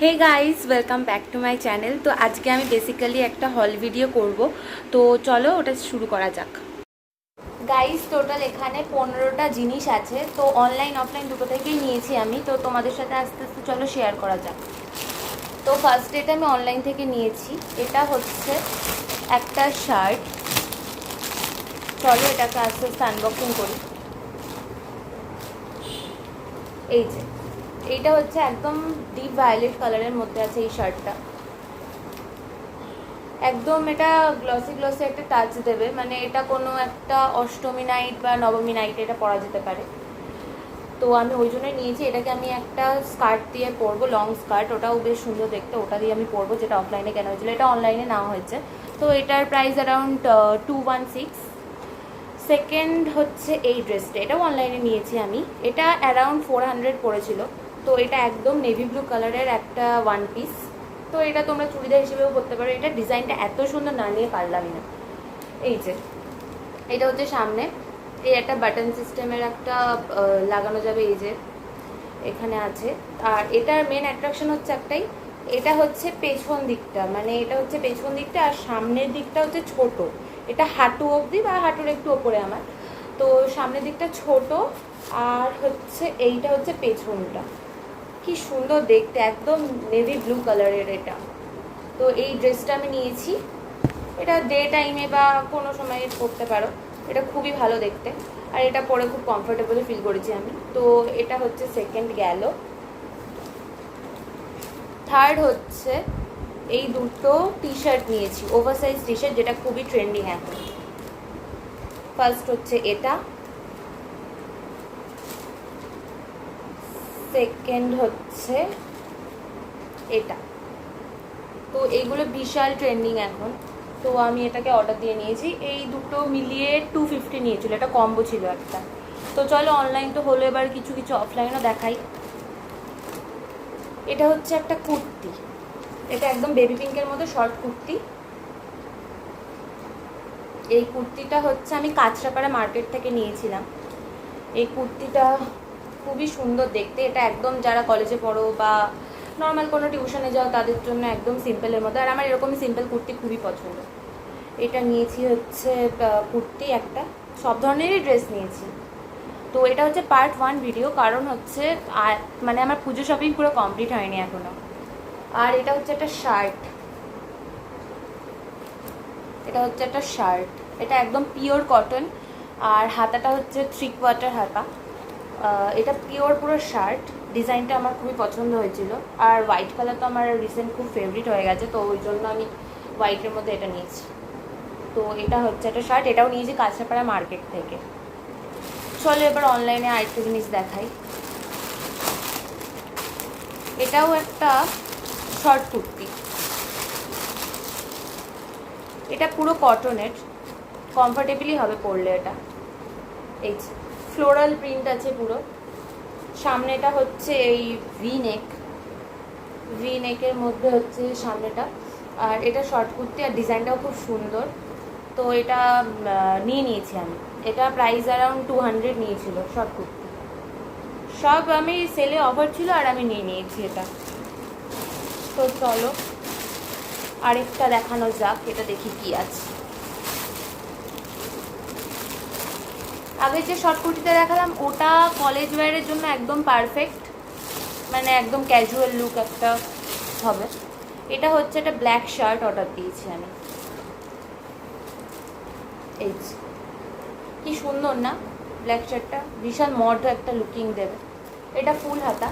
Hey guys, welcome back to my channel. তো আজকে আমি বেসিক্যালি একটা হল ভিডিও করব। তো চলো ওটা শুরু করা যাক। গাইস, টোটাল এখানে 15টা জিনিস আছে। তো অনলাইন অফলাইন দুটো থেকেই নিয়েছি আমি। তো তোমাদের সাথে আস্তে আস্তে চলো শেয়ার করা যাক। তো ফার্স্ট এটা আমি অনলাইন থেকে নিয়েছি। এটা হচ্ছে একটা শার্ট। চলো এটাকে আস্তে আস্তে আনবক্সিং করি। এই যে এইটা হচ্ছে একদম ডিপ ভায়োলেট কালারের মধ্যে আছে এই শার্টটা। একদম এটা গ্লসি গ্লসি একটা টাচ দেবে, মানে এটা কোনো একটা অষ্টমী নাইট বা নবমী নাইটে এটা পরা যেতে পারে। তো আমি ওই জন্যই নিয়েছি। এটাকে আমি একটা স্কার্ট দিয়ে পরবো, লং স্কার্ট, ওটাও বেশ সুন্দর দেখতে, ওটা দিয়ে আমি পরবো, যেটা অফলাইনে কেনা হয়েছিল, এটা অনলাইনে নেওয়া হয়েছে। তো এটার প্রাইস অ্যারাউন্ড 216। সেকেন্ড হচ্ছে এই ড্রেসটা, এটাও অনলাইনে নিয়েছি আমি। এটা অ্যারাউন্ড 400 পড়েছিল। তো এটা একদম নেভি ব্লু কালারের একটা ওয়ান পিস। তো এটা তোমরা চুড়িদার হিসেবেও পরতে পারো। এটা ডিজাইনটা এত সুন্দর, না নিয়ে পারলামই না। এই যে এটা হচ্ছে সামনে, এই একটা বাটন সিস্টেমের একটা লাগানো যাবে, এই যে এখানে আছে। আর এটার মেন অ্যাট্রাকশন হচ্ছে একটাই, এটা হচ্ছে পেছন দিকটা, মানে এটা হচ্ছে পেছন দিকটা, আর সামনের দিকটা হচ্ছে ছোট। এটা হাঁটু অবধি বা হাঁটুর একটু ওপরে আমার। তো সামনের দিকটা ছোট, আর হচ্ছে এইটা হচ্ছে পেছনটা। কি সুন্দর দেখতে, একদম নেভি ব্লু কালারের এটা। তো এই ড্রেসটা আমি নিয়েছি। এটা ডে টাইমে বা কোনো সময় পরতে পারো, এটা খুবই ভালো দেখতে। আর এটা পরে খুব কমফোর্টেবল ফিল করেছি আমি। তো এটা হচ্ছে সেকেন্ড গেল। থার্ড হচ্ছে এই দুটো টি শার্ট নিয়েছি, ওভারসাইজ টি শার্ট, যেটা খুবই ট্রেন্ডিং এখন। ফার্স্ট হচ্ছে এটা, সেকেন্ড হচ্ছে এটা। তো এইগুলো বিশাল ট্রেন্ডিং এখন। তো আমি এটাকে অর্ডার দিয়ে নিয়েছি। এই দুটো মিলিয়ে 250 নিয়েছিল, এটা কম্বো ছিল একটা। তো চলো অনলাইন তো হলো, এবার কিছু কিছু অফলাইনও দেখাই। এটা হচ্ছে একটা কুর্তি, এটা একদম বেবি পিঙ্কের মধ্যে শর্ট কুর্তি। এই কুর্তিটা হচ্ছে আমি কাঁচরাপাড়া মার্কেট থেকে নিয়েছিলাম। এই কুর্তিটা খুবই সুন্দর দেখতে। এটা একদম যারা কলেজে পড়ো বা নর্মাল কোনো টিউশনে যাও তাদের জন্য একদম সিম্পলের মধ্যে। আর আমার এরকমই সিম্পল কুর্তি খুবই পছন্দ। এটা নিয়েছি হচ্ছে কুর্তি একটা, সব ধরনেরই ড্রেস নিয়েছি। তো এটা হচ্ছে পার্ট 1 ভিডিও, কারণ হচ্ছে আর মানে আমার পুজো শপিং পুরো কমপ্লিট হয়নি এখনও। আর এটা হচ্ছে একটা শার্ট, এটা হচ্ছে একটা শার্ট, এটা একদম পিওর কটন। আর হাতাটা হচ্ছে 3/4 হাতা। এটা পিওর পুরো শার্ট। ডিজাইনটা আমার খুবই পছন্দ হয়েছিল। আর হোয়াইট কালার তো আমার রিসেন্ট খুব ফেভারিট হয়ে গেছে, তো ওই জন্য আমি হোয়াইটের মধ্যে এটা নিয়েছি। তো এটা হচ্ছে একটা শার্ট, এটাও নিয়েছি কাঁচরাপাড়া মার্কেট থেকে। চলো এবার অনলাইনে আরেকটা জিনিস দেখাই। এটাও একটা শর্ট কুর্তি, এটা পুরো কটনের, কমফোর্টেবলই হবে পরলে এটা। এই ফ্লোরাল প্রিন্ট আছে পুরো। সামনেটা হচ্ছে এই ভি নেকের মধ্যে হচ্ছে সামনেটা। আর এটা শর্ট কুর্তি, আর ডিজাইনটাও খুব সুন্দর। তো এটা নিয়ে নিয়েছি আমি। এটা প্রাইস অ্যারাউন্ড 200 নিয়েছিল শর্ট কুর্তি। সব আমি সেলে অফার ছিল আর আমি নিয়ে নিয়েছি এটা। তো চলো আরেকটা দেখানো যাক, এটা দেখি কি আছে। আগে যে শর্ট কুর্তিটা দেখালাম ওটা কলেজ ওয়্যারের জন্য একদম পারফেক্ট, মানে একদম ক্যাজুয়াল লুক একটা হবে। এটা হচ্ছে একটা ব্ল্যাক শার্ট অর্ডার দিয়েছি আমি। এই কি সুন্দর না ব্ল্যাক শার্টটা, বিশাল মড একটা লুকিং দেবে। এটা ফুল হাতা,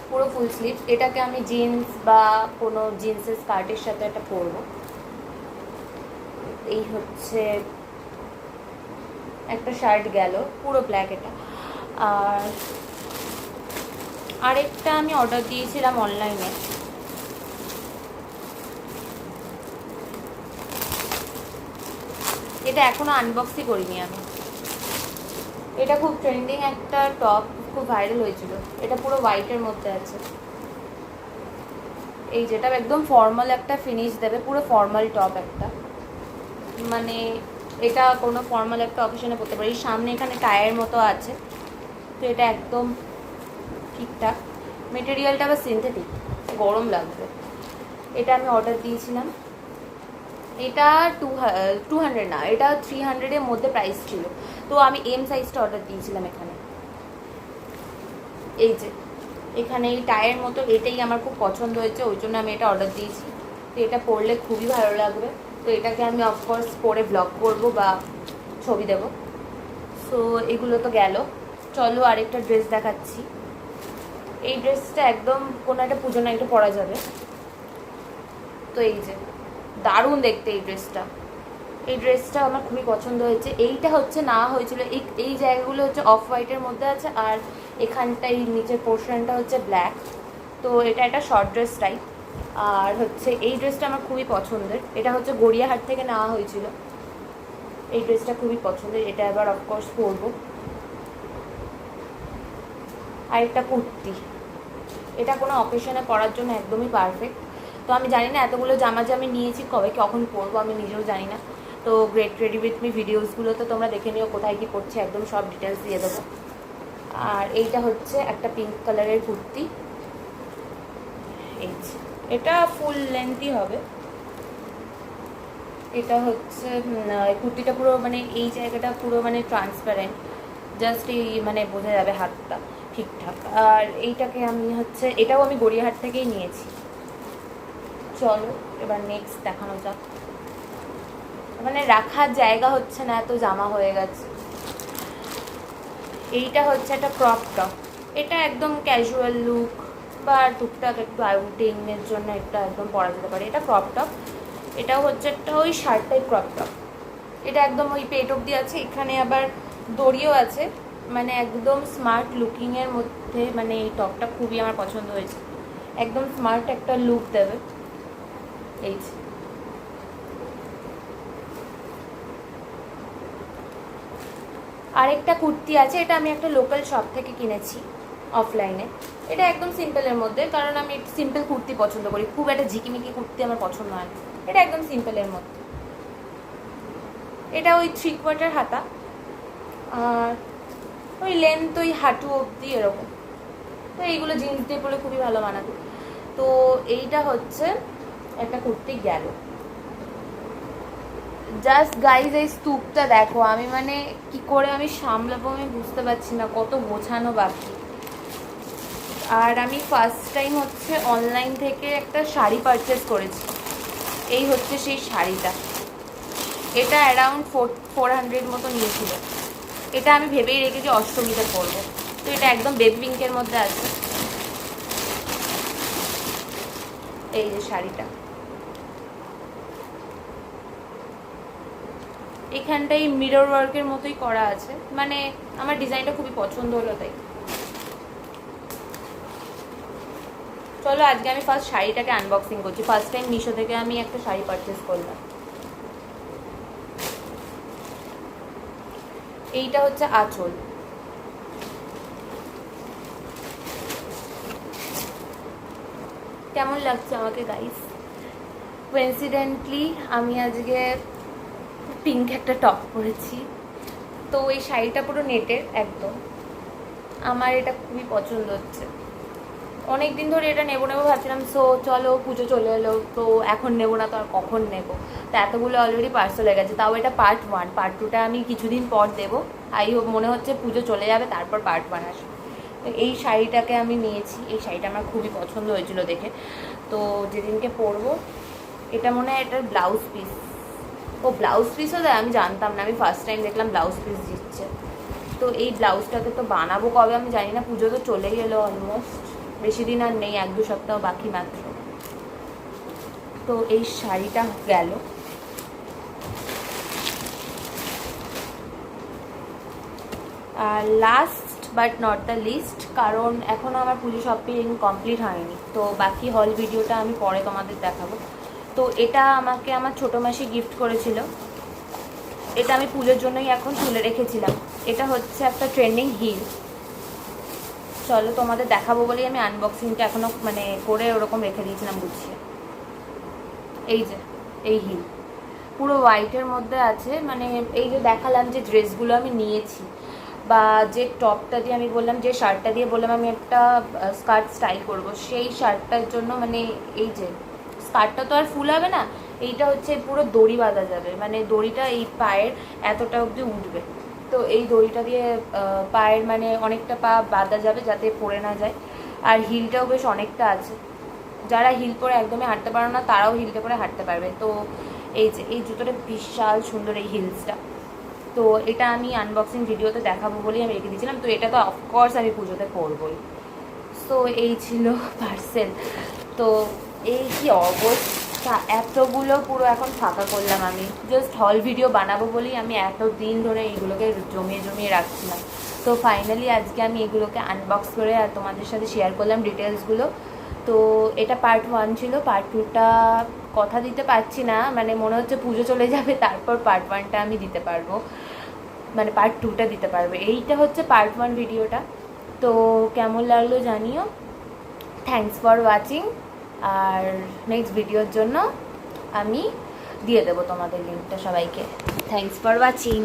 পুরো ফুল স্লিভ। এটাকে আমি জিন্স বা কোনো জিন্সের স্কার্টের সাথে এটা পরবো। এই হচ্ছে একটা শার্ট গেল, পুরো ব্ল্যাক এটা। আর আরেকটা আমি অর্ডার দিয়েছিলাম অনলাইনে, এটা এখনও আনবক্সই করিনি আমি। এটা খুব ট্রেন্ডিং একটা টপ, খুব ভাইরাল হয়েছিল। এটা পুরো হোয়াইটের মধ্যে আছে। এই যেটা একদম ফর্মাল একটা ফিনিশ দেবে, পুরো ফর্মাল টপ একটা, মানে এটা কোনো ফর্মাল একটা অকেশনে পরতে পারি। সামনে এখানে টায়ার মতো আছে, তো এটা একদম ঠিকঠাক। মেটেরিয়ালটা আবার সিনথেটিক, গরম লাগবে। এটা আমি অর্ডার দিয়েছিলাম, এটা 200 না, এটা 300-এর মধ্যে প্রাইস ছিল। তো আমি এম সাইজটা অর্ডার দিয়েছিলাম। এখানে এই যে এখানে এই টায়ের মতো, এটাই আমার খুব পছন্দ হয়েছে, ওই জন্য আমি এটা অর্ডার দিয়েছি। তো এটা পরলে খুবই ভালো লাগবে। তো এটাকে আমি অফকোর্স পরে ব্লগ করব বা ছবি দেব। সো এগুলো তো গেল, চলো আরেকটা ড্রেস দেখাচ্ছি। এই ড্রেসটা একদম কোনো একটা পুজো নাইটে পরা যাবে। তো এই যে দারুণ দেখতে এই ড্রেসটা, এই ড্রেসটা আমার খুবই পছন্দ হয়েছে। এইটা হচ্ছে না হয়েছিল এই জায়গাগুলো হচ্ছে অফ হোয়াইটের মধ্যে আছে, আর এখানটা এই নিচের পোর্শনটা হচ্ছে ব্ল্যাক। তো এটা একটা শর্ট ড্রেস টাইপ। আর হচ্ছে এই ড্রেসটা আমার খুবই পছন্দের, এটা হচ্ছে গড়িয়াহাট থেকে নেওয়া হয়েছিল। এই ড্রেসটা খুবই পছন্দের, এটা এবার অফকোর্স পরবো। আর একটা কুর্তি, এটা কোনো অকেশনে পরার জন্য একদমই পারফেক্ট। তো আমি জানি না এতগুলো জামা যে আমি নিয়েছি কবে কখন পরবো, আমি নিজেও জানি না। তো গ্রেট রেডি উইথ মি ভিডিওসগুলো তো তোমরা দেখে নিও, কোথায় কী পড়ছে একদম সব ডিটেলস দিয়ে দেবো। আর এইটা হচ্ছে একটা পিঙ্ক কালারের কুর্তি, এই এটা ফুল লেন্থই হবে। এটা হচ্ছে কুর্তিটা পুরো মানে এই জায়গাটা পুরো মানে ট্রান্সপারেন্ট, জাস্ট এই মানে বোঝা যাবে হাতটা ঠিকঠাক। আর এইটাকে আমি হচ্ছে এটাও আমি গড়িয়াহাট থেকেই নিয়েছি। চলো এবার নেক্সট দেখানো যাক। মানে রাখার জায়গা হচ্ছে না, এত জামা হয়ে গেছে। এইটা হচ্ছে একটা ক্রপ টপ, এটা একদম ক্যাজুয়াল লুক বা টুকটাক একটু আউটিংয়ের জন্য একটা একদম পরা যেতে পারে। এটা ক্রপ টপ, এটাও হচ্ছে একটা ওই শার্ট টাইপ ক্রপ টপ। এটা একদম ওই পেট অবধি আছে, এখানে আবার দড়িও আছে, মানে একদম স্মার্ট লুকিংয়ের মধ্যে। মানে এই টপটা খুবই আমার পছন্দ হয়েছে, একদম স্মার্ট একটা লুক দেবে। এই আরেকটা কুর্তি আছে, এটা আমি একটা লোকাল শপ থেকে কিনেছি অফলাইনে। এটা একদম সিম্পলের মধ্যে, কারণ আমি সিম্পল কুর্তি পছন্দ করি, খুব একটা ঝিকিমিকি কুর্তি আমার পছন্দ হয় না। এটা একদম সিম্পলের মধ্যে, এটা ওই 3/4 হাতা, আর ওই লেন্থ ওই হাঁটু অবধি এরকম। তো এইগুলো জিন্স দিয়ে পরে খুবই ভালো মানাবে। তো এইটা হচ্ছে একটা কুর্তি গেল। জাস্ট গাইজ এই স্তূপটা দেখো, আমি মানে কি করে আমি সামলাবো আমি বুঝতে পারছি না, কত গোছানো বাকি। আর আমি ফার্স্ট টাইম হচ্ছে অনলাইন থেকে একটা শাড়ি পারচেস করেছি, এই হচ্ছে সেই শাড়িটা। এটা অ্যারাউন্ড 400 মতো নিয়েছিল। এটা আমি ভেবেই রেখেছি অষ্টমীতে পরবো। তো এটা একদম বেবি পিঙ্কের মধ্যে আছে, এই যে শাড়িটা। এখানটাই মিরর ওয়ার্কের মতোই করা আছে, মানে আমার ডিজাইনটা খুবই পছন্দ হলো তাই। চলো আজকে আমি ফার্স্ট শাড়িটাকে আনবক্সিং করছি। ফার্স্ট টাইম মিশো থেকে আমি একটা শাড়ি পারচেস করলাম। এইটা হচ্ছে আঁচল, কেমন লাগছে আমাকে গাইস? কোইন্সিডেন্টলি আমি আজকে পিঙ্ক একটা টপ পরেছি। তো এই শাড়িটা পুরো নেটের একদম, আমার এটা খুবই পছন্দ হচ্ছে। অনেক দিন ধরে এটা নেবো নেবো ভাবছিলাম। সো চলো পুজো চলে এলো, তো এখন নেবো না তো আর কখন নেবো? তো এতগুলো অলরেডি পার্সেল হয়ে গেছে, তাও এটা পার্ট 1। পার্ট 2টা আমি কিছুদিন পর দেবো। আই হোপ, মনে হচ্ছে পুজো চলে যাবে তারপর পার্ট 1 আসবে। তো এই শাড়িটাকে আমি নিয়েছি, এই শাড়িটা আমার খুবই পছন্দ হয়েছিল দেখে। তো যেদিনকে পরবো, এটা মনে হয় এটার ব্লাউজ পিস। ও ব্লাউজ পিসও দেয়, আমি জানতাম না, আমি ফার্স্ট টাইম দেখলাম ব্লাউজ পিস দিচ্ছে। তো এই ব্লাউজটাকে তো বানাবো কবে আমি জানি না, পুজো তো চলেই এলো অলমোস্ট, বেশি দিন আর নেই, 1-2 সপ্তাহ বাকি মাত্র। তো এই শাড়িটা গেল। আর last but not the least, কারণ এখনও আমার পুজো শপিং কমপ্লিট হয়নি, তো বাকি হল ভিডিওটা আমি পরে তোমাদের দেখাবো। তো এটা আমাকে আমার ছোটো মাসি গিফট করেছিল, এটা আমি পুজোর জন্যই এখন তুলে রেখেছিলাম। এটা হচ্ছে একটা ট্রেন্ডিং হিল। চলো তোমাদের দেখাবো বলেই আমি আনবক্সিংটা এখনও মানে করে ওরকম রেখে দিয়েছিলাম গুছিয়ে। এই যে এই হিল পুরো হোয়াইটের মধ্যে আছে, মানে এই যে দেখালাম যে ড্রেসগুলো আমি নিয়েছি, বা যে টপটা দিয়ে আমি বললাম, যে শার্টটা দিয়ে বললাম আমি একটা স্কার্ট স্টাইল করব, সেই শার্টটার জন্য মানে এই যে স্কার্টটা তো আর ফুল হবে না, এইটা হচ্ছে পুরো দড়ি বাঁধা যাবে, মানে দড়িটা এই পায়ের এতটা অবধি উঠবে। তো এই দড়িটা দিয়ে পায়ের মানে অনেকটা পা বাঁধা যাবে যাতে পড়ে না যায়। আর হিলটাও বেশ অনেকটা আছে, যারা হিল পরে একদমই হাঁটতে পারো না তারাও হিলটা পরে হাঁটতে পারবে। তো এই যে এই জুতোটা বিশাল সুন্দর, এই হিলসটা। তো এটা আমি আনবক্সিং ভিডিওতে দেখাবো বলেই আমি রেখে দিয়েছিলাম। তো এটা তো অফকোর্স আমি পুজোতে পরবই। সো এই ছিল পার্সেল। তো এই কি অবস্থা, এতগুলো পুরো এখন ফাঁকা করলাম আমি, জাস্ট হল ভিডিও বানাবো বলেই আমি এত দিন ধরে এইগুলোকে জমিয়ে জমিয়ে রাখছিলাম। তো ফাইনালি আজকে আমি এগুলোকে আনবক্স করে আর তোমাদের সাথে শেয়ার করলাম ডিটেলসগুলো। তো এটা পার্ট 1 ছিল, পার্ট 2টা কথা দিতে পারছি না, মানে মনে হচ্ছে পুজো চলে যাবে তারপর পার্ট 1টা আমি দিতে পারবো, মানে পার্ট 2টা দিতে পারবো। এইটা হচ্ছে পার্ট 1 ভিডিওটা। তো কেমন লাগলো জানিও। Thanks for watching. আর নেক্সট ভিডিওর জন্য আমি দিয়ে দেবো তোমাদের লিঙ্কটা সবাইকে। Thanks for watching.